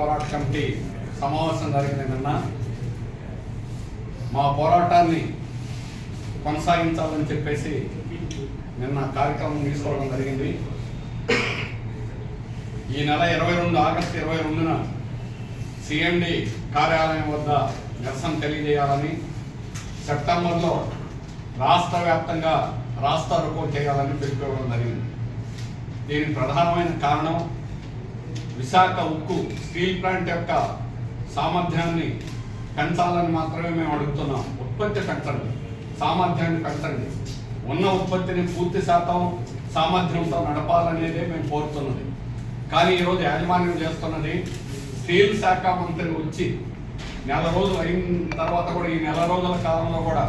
పోరాట కమిటీ సమావేశం జరిగింది నిన్న. మా పోరాటాన్ని కొనసాగించాలని చెప్పేసి నిన్న కార్యక్రమం తీసుకోవడం జరిగింది. ఈ నెల 22 ఆగస్టు 22న సిఎండి కార్యాలయం వద్ద నిరసన తెలియజేయాలని, సెప్టెంబర్లో రాష్ట్ర వ్యాప్తంగా రాస్తా రోకో చేయాలని పిలుపుకోవడం జరిగింది. దీనికి ప్రధానమైన కారణం విశాఖ ఉక్కు స్టీల్ ప్లాంట్ యొక్క సామర్థ్యాన్ని పెంచాలని మాత్రమే మేము అడుగుతున్నాం. ఉత్పత్తి పెంచండి, సామర్థ్యాన్ని పెంచండి, ఉన్న ఉత్పత్తిని పూర్తి శాతం సామర్థ్యంతో నడపాలనేదే మేము కోరుతున్నది. కానీ ఈరోజు యాజమాన్యం చేస్తున్నది, స్టీల్ శాఖ మంత్రి వచ్చి నెల రోజులు అయిన తర్వాత కూడా, ఈ నెల రోజుల కాలంలో కూడా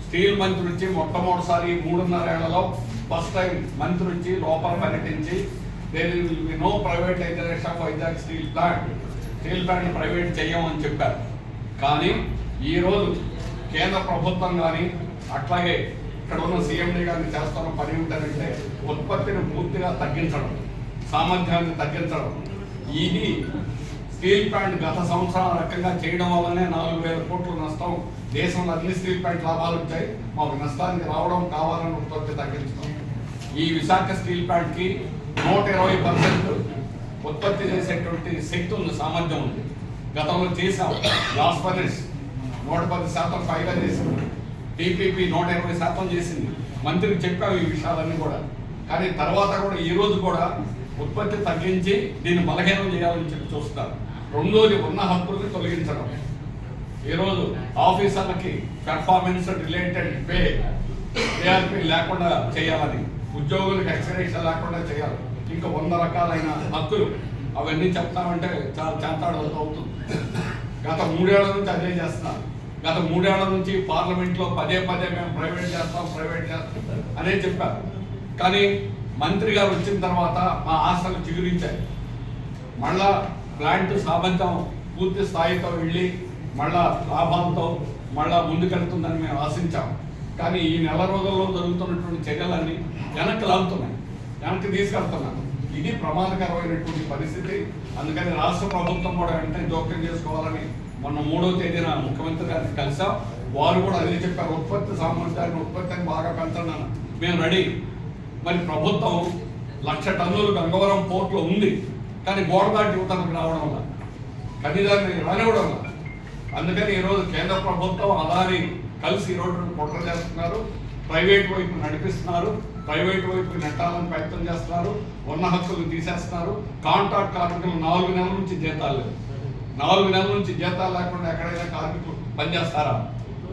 స్టీల్ మంత్రి వచ్చి మొట్టమొదటిసారి 3.5 ఏళ్లలో ఫస్ట్ టైం మంత్రి వచ్చి లోపల పర్యటించి there will be no privatization of Vizag steel plant private చేయమని చెప్పారు. కానీ ఈరోజు కేంద్ర ప్రభుత్వం కానీ అట్లాగే ఇక్కడ ఉన్న సీఎండీ గారిని చేస్తున్న పని ఏంటంటే ఉత్పత్తిని పూర్తిగా తగ్గించడం, సామర్థ్యాన్ని తగ్గించడం. ఇది స్టీల్ ప్లాంట్ గత సంవత్సరాల రకంగా చేయడం వల్లనే 4,000 కోట్ల నష్టం, దేశంలో అన్ని స్టీల్ ప్లాంట్ లాభాలు వచ్చాయి. మాకు నష్టానికి రావడం కావాలని ఉత్పత్తి తగ్గించడం. ఈ విశాఖ స్టీల్ ప్లాంట్కి 120% ఉత్పత్తి చేసేటువంటి శక్తి ఉంది, సామర్థ్యం ఉంది. గతంలో చేసాం. గ్లాస్ ఫర్నేస్ 110% పైగా చేసింది. టీపీపీ 120% చేసింది. మంత్రికి చెప్పాము ఈ విషయాలన్నీ కూడా. కానీ తర్వాత కూడా ఈ రోజు కూడా ఉత్పత్తి తగ్గించి దీన్ని బలహీనం చేయాలని చెప్పి చూస్తారు. రెండోది ఉన్న హక్కుల్ని తొలగించడం. ఈరోజు ఆఫీసర్లకి పెర్ఫార్మెన్స్ రిలేటెడ్ ఏఆర్పీ లేకుండా చేయాలని, ఉద్యోగులకు ఎక్స్గ్రేషన్ లేకుండా చేయాలి. ఇంకా 100 రకాలైన హక్కులు అవన్నీ చెప్తామంటే చాలా చేతాడు అవుతుంది. గత 3 ఏళ్ల నుంచి అదే చేస్తున్నారు. గత 3 ఏళ్ల నుంచి పార్లమెంట్లో పదే మేము ప్రైవేట్ చేస్తాం అనే చెప్పారు. కానీ మంత్రి గారు వచ్చిన తర్వాత మా ఆశలు చిగురించాయి. మళ్ళా ప్లాంట్ సామర్థ్యం పూర్తి స్థాయితో వెళ్ళి మళ్ళా లాభాలతో మళ్ళా ముందుకెళ్తుందని మేము ఆశించాం. కానీ ఈ నెల రోజుల్లో జరుగుతున్నటువంటి చర్యలన్నీ వెనక్కి లాగుతున్నాయి, వెనక్కి తీసుకెళ్తున్నాను. ఇది ప్రమాదకరమైనటువంటి పరిస్థితి. అందుకని రాష్ట్ర ప్రభుత్వం కూడా వెంటనే జోక్యం చేసుకోవాలని మొన్న 3వ తేదీన ముఖ్యమంత్రి గారిని కలిసాం. వారు కూడా అదే చెప్పారు, ఉత్పత్తి సామర్థ్యాన్ని ఉత్పత్తిని బాగా పెంచండి. మేము రెడీ. మరి ప్రభుత్వం 1,00,000 టన్నులు గంగవరం పోర్ట్లో ఉంది, కానీ గోడదాటి యువతకు రావడం వల్ల, ఖనిజాన్ని రానివ్వడం వల్ల. అందుకని ఈరోజు కేంద్ర ప్రభుత్వం అదాని కలిసి ఈరోజు కుట్ర చేస్తున్నారు, ప్రైవేట్ వైపు నడిపిస్తున్నారు, ప్రైవేట్ వైపు నెట్టాలని ప్రయత్నం చేస్తున్నారు, ఉన్న హక్కులు తీసేస్తున్నారు. కాంట్రాక్ట్ కార్మికులు 4 నెలల నుంచి జీతాలు లేవు. 4 నెలల నుంచి జీతాలు లేకుండా ఎక్కడైనా కార్మికులు పనిచేస్తారా?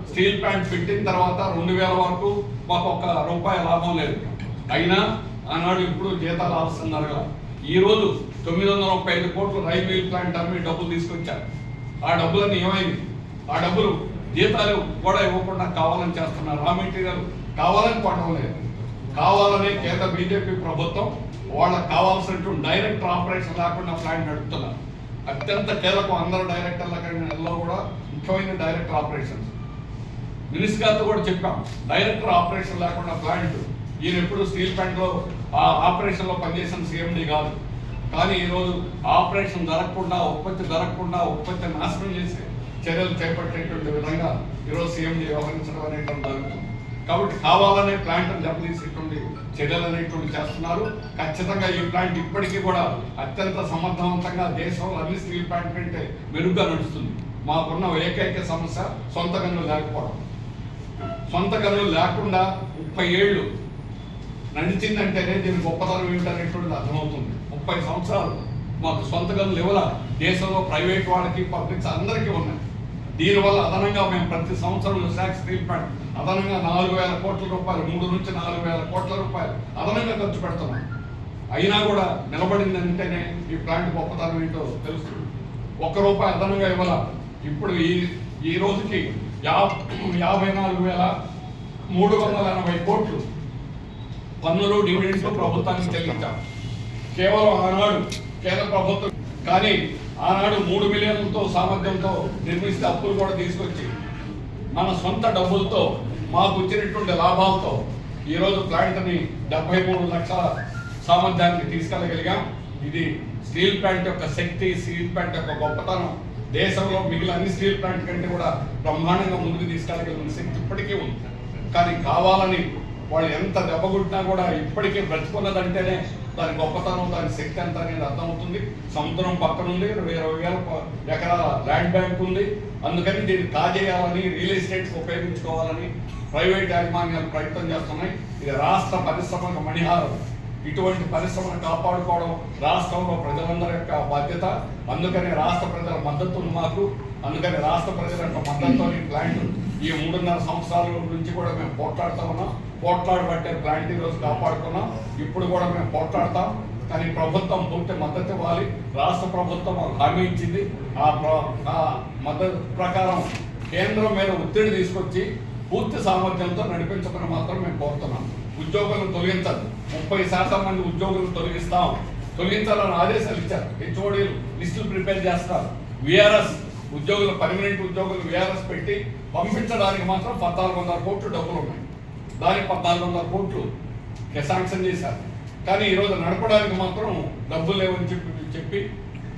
స్టీల్ ప్లాంట్ పెట్టిన తర్వాత 2,000 వరకు మాకు ₹1 లాభం లేదు. అయినా ఆనాడు ఇప్పుడు జీతాలు ఆస్తున్నారు కదా. ఈరోజు 935 కోట్లు రైల్ వీల్ ప్లాంట్ అమ్మి డబ్బులు తీసుకొచ్చారు. ఆ డబ్బులన్నీ ఏమైంది? ఆ డబ్బులు జీతాలు కూడా ఇవ్వకుండా కావాలని చేస్తున్నారు. రా మెటీరియల్ కావాలని కొనడం లేదు. కావాలని కేంద్ర బీజేపీ ప్రభుత్వం వాళ్ళకి కావాల్సినటువంటి డైరెక్ట్ ఆపరేషన్ లేకుండా ప్లాంట్ నడుపుతున్నారు. అత్యంత కీలకం అందరూ డైరెక్టర్లలో కూడా ముఖ్యమైన డైరెక్టర్ ఆపరేషన్స్. మినిస్టర్ గారితో కూడా చెప్పాం, డైరెక్టర్ ఆపరేషన్ లేకుండా ప్లాంట్. ఈయన ఎప్పుడు స్టీల్ ప్లాంట్లో ఆపరేషన్లో పనిచేసిన సీఎండీ కాదు. కానీ ఈరోజు ఆపరేషన్ జరగకుండా, ఉత్పత్తి నాశనం చేసే చర్యలు చేపట్టేటువంటి విధంగా ఈరోజు సీఎండీ వ్యవహరించడం అనేటువంటి జరుగుతుంది. కాబట్టి కావాలనే ప్లాంట్ను దెబ్బతీసేటువంటి చర్యలు అనేటువంటి చేస్తున్నారు. ఖచ్చితంగా ఈ ప్లాంట్ ఇప్పటికీ కూడా అత్యంత సమర్థవంతంగా దేశంలో అన్ని స్టీల్ ప్లాంట్ కంటే మెరుగ్గా నడుస్తుంది. మాకున్న ఏకైక సమస్య సొంత గనులు లేకపోవడం. సొంత గనులు లేకుండా 30 ఏళ్ళు నడిచిందంటేనే దీని గొప్పతనం ఏమిటనేటువంటిది అర్థమవుతుంది. 30 సంవత్సరాలు మాకు సొంత గనులు ఇవ్వాల. దేశంలో ప్రైవేట్ వాళ్ళకి, పబ్లిక్స్ అందరికీ ఉన్నాయి. దీనివల్ల అదనంగా మేము ప్రతి సంవత్సరం విశాఖ స్టీల్ ప్లాంట్ అదనంగా 4,000 కోట్ల రూపాయలు, 3 నుంచి 4,000 కోట్ల రూపాయలు అదనంగా ఖర్చు పెడుతున్నాం. అయినా కూడా నిలబడిందంటేనే ఈ ప్లాంట్ గొప్పతనం ఏంటో తెలుస్తుంది. ₹1 అదనంగా ఇవ్వాల. ఇప్పుడు ఈ రోజుకి 54,380 కోట్లు పన్నులు, డివిడెండ్స్ ప్రభుత్వానికి చెల్లించాం. కేవలం ఆనాడు కేంద్ర ప్రభుత్వం. కానీ ఆనాడు 3 మిలియన్లతో సామర్థ్యంతో నిర్మిస్తే అప్పులు కూడా తీసుకొచ్చి మన సొంత డబ్బులతో మాకు వచ్చినటువంటి లాభాలతో ఈరోజు ప్లాంట్ని 73 లక్షల సామర్థ్యానికి తీసుకెళ్ళగలిగాం. ఇది స్టీల్ ప్లాంట్ యొక్క శక్తి, స్టీల్ ప్లాంట్ యొక్క గొప్పతనం దేశంలో మిగిలిన అన్ని స్టీల్ ప్లాంట్ కంటే కూడా బ్రహ్మాండంగా ముందుకు తీసుకెళ్ళగలిగిన శక్తి ఇప్పటికీ ఉంది. కానీ కావాలని వాళ్ళు ఎంత దెబ్బగుట్టినా కూడా ఇప్పటికీ బ్రతుకున్నదంటేనే దాని గొప్పతనం, దాని శక్తి ఎంత అనేది అర్థమవుతుంది. సముద్రం పక్కన ఉంది, 20,000 ఎకరాల ల్యాండ్ బ్యాంక్ ఉంది. అందుకని దీన్ని కాజేయాలని, రియల్ ఎస్టేట్స్ ఉపయోగించుకోవాలని ప్రైవేట్ యాజమాన్యాలు ప్రయత్నం చేస్తున్నాయి. ఇది రాష్ట్ర పరిశ్రమలకు మణిహారం. ఇటువంటి పరిశ్రమను కాపాడుకోవడం రాష్ట్రంలో ప్రజలందరి యొక్క బాధ్యత. అందుకని రాష్ట్ర ప్రజల మద్దతు మాకు, అందుకని రాష్ట్ర ప్రజల యొక్క మద్దతుతో ఈ ప్లాంట్ ఈ 3.5 సంవత్సరాల నుంచి కూడా మేము పోట్లాడుతూ ఉన్నాం. పోట్లాడబట్టే ప్లాంట్ ఈరోజు కాపాడుకున్నాం. ఇప్పుడు కూడా మేము పోట్లాడతాం. కానీ ప్రభుత్వం పూర్తి మద్దతు ఇవ్వాలి. రాష్ట్ర ప్రభుత్వం హామీ ఇచ్చింది. ఆ మద్దతు ప్రకారం కేంద్రం మీద ఒత్తిడి తీసుకొచ్చి పూర్తి సామర్థ్యంతో నడిపించమని మాత్రం మేము కోరుతున్నాం. ఉద్యోగులను తొలగించాలి. 30% మంది ఉద్యోగులను తొలగించాలని ఆదేశాలు ఇచ్చారు. హెచ్ఓడీలు లిస్టులు ప్రిపేర్ చేస్తారు. విఆర్ఎస్ ఉద్యోగులు, పర్మనెంట్ ఉద్యోగులు విఆర్ఎస్ పెట్టి పంపించడానికి మాత్రం 1,400 కోట్లు డబ్బులు ఉన్నాయి. దానికి 1,400 కోట్లు శాంక్షన్ చేశారు. కానీ ఈరోజు నడపడానికి మాత్రం డబ్బులు లేవని చెప్పి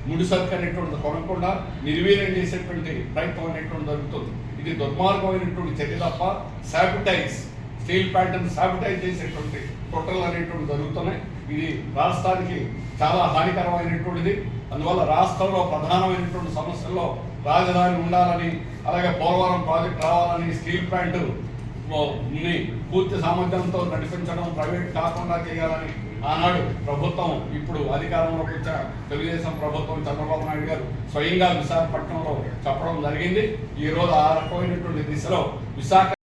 ముడి సరుకు అనేటువంటిది కొనకుండా నిర్వీర్యం చేసేటువంటి ప్రయత్నం అనేటువంటి జరుగుతుంది. ఇది దుర్మార్గమైనటువంటి చర్య తప్ప శాబిటైజ్, స్టీల్ ప్లాంట్ని శాబిటైజ్ చేసేటువంటి కుట్రలు అనేటువంటి జరుగుతున్నాయి. ఇది రాష్ట్రానికి చాలా హానికరమైనటువంటిది. అందువల్ల రాష్ట్రంలో ప్రధానమైనటువంటి సమస్యల్లో రాజధాని ఉండాలని, అలాగే పోలవరం ప్రాజెక్ట్ రావాలని, స్టీల్ ప్లాంట్ పూర్తి సామర్థ్యంతో నడిపించడం, ప్రైవేట్ కాకుండా చేయాలని ఆనాడు ప్రభుత్వం, ఇప్పుడు అధికారంలోకి వచ్చే తెలుగుదేశం ప్రభుత్వం, చంద్రబాబు నాయుడు గారు స్వయంగా విశాఖపట్నంలో చెప్పడం జరిగింది. ఈరోజు ఆ రకమైనటువంటి దిశలో విశాఖ